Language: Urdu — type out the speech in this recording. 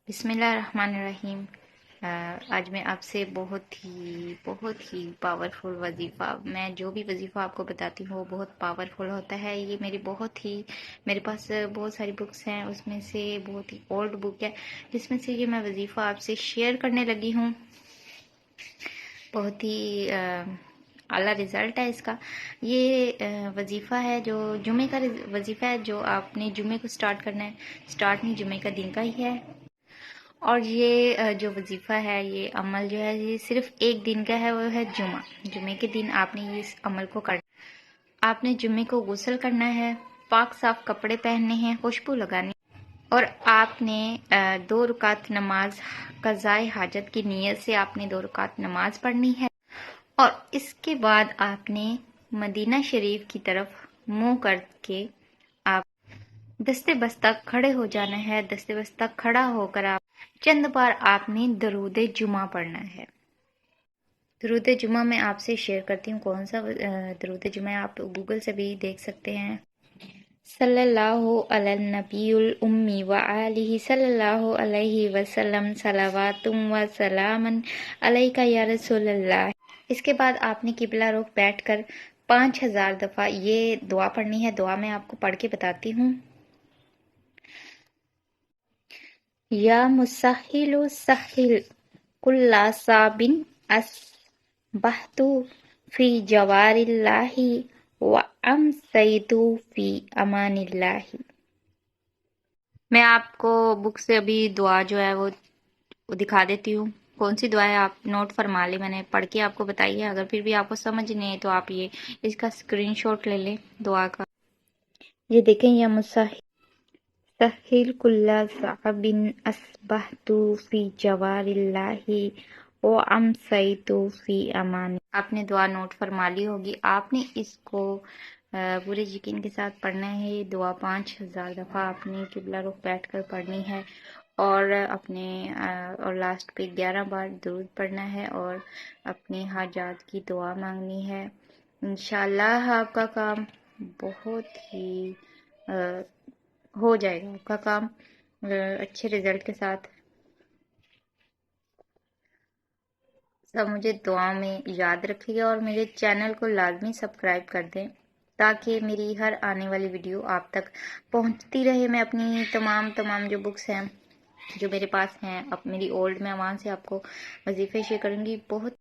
بسم اللہ الرحمن الرحیم۔ آج میں آپ سے بہت ہی پاورفل وظیفہ، میں جو بھی وظیفہ آپ کو بتاتی ہوں وہ بہت پاورفل ہوتا ہے۔ یہ میرے پاس بہت ساری بکس ہیں، اس میں سے بہت ہی اولڈ بک ہے جس میں سے یہ میں وظیفہ آپ سے شیئر کرنے لگی ہوں۔ بہت ہی اعلیٰ رزلٹ ہے اس کا۔ یہ وظیفہ ہے جو جمعے کا وظیفہ ہے، جو آپ نے جمعے کو سٹارٹ کرنا ہے۔ سٹارٹ نہیں، جمعے کا دن کا ہی ہے۔ اور یہ جو وظیفہ ہے، یہ عمل جو ہے یہ صرف ایک دن کا ہے، وہ ہے جمعہ۔ جمعے کے دن آپ نے اس عمل کو کرنا۔ آپ نے جمعے کو غسل کرنا ہے، پاک صاف کپڑے پہننے ہیں، خوشبو لگانی، اور آپ نے 2 رکعت نماز قضاء حاجت کی نیت سے آپ نے 2 رکعت نماز پڑھنی ہے، اور اس کے بعد آپ نے مدینہ شریف کی طرف منہ کر کے آپ دستے بستہ کھڑے ہو جانا ہے۔ دستے بستہ کھڑا ہو کر آپ چند بار آپ نے درود جمعہ پڑھنا ہے۔ درود جمعہ میں آپ سے شیئر کرتی ہوں کون سا درود جمعہ ہے، آپ گوگل سے بھی دیکھ سکتے ہیں۔ صلی اللہ علی النبی الامی وآلہ صلی اللہ علیہ وسلم صلوات و سلام علیک یا رسول اللہ۔ اس کے بعد آپ نے قبلہ رخ بیٹھ کر 5000 دفعہ یہ دعا پڑھنی ہے۔ دعا میں آپ کو پڑھ کے بتاتی ہوں۔ یا مسہل سہل کل صعب اصبحت فی جوار اللہ وامسیت فی امان اللہ۔ میں آپ کو بک سے ابھی دعا جو ہے وہ دکھا دیتی ہوں۔ کون سی دعا ہے آپ نوٹ فرما لیں، میں نے پڑھ کے آپ کو بتائی ہے۔ اگر پھر بھی آپ کو سمجھ نہیں ہے تو آپ اس کا اسکرین شاٹ لے لیں دعا کا۔ یہ دیکھیں، یا مسہل سہل کل صعب اصبحت فی جوار اللہ وامسیت فی امان۔ آپ نے دعا نوٹ فرما لی ہوگی۔ آپ نے اس کو پورے یقین کے ساتھ پڑھنا ہے۔ یہ دعا 5000 دفعہ آپ نے قبلہ رخ بیٹھ کر پڑھنی ہے، اور اور لاسٹ پہ 11 بار درود پڑھنا ہے، اور اپنی حاجات کی دعا مانگنی ہے۔ انشاءاللہ آپ کا کام بہت ہی ہو جائے گا، آپ کا کام اچھے رزلٹ کے ساتھ۔ سب مجھے دعا میں یاد رکھیے گا، اور میرے چینل کو لازمی سبسکرائب کر دیں تاکہ میری ہر آنے والی ویڈیو آپ تک پہنچتی رہے۔ میں اپنی تمام جو بکس ہیں جو میرے پاس ہیں، اب میری اولڈ، میں وہاں سے آپ کو وظیفے شیئر کروں گی۔ بہت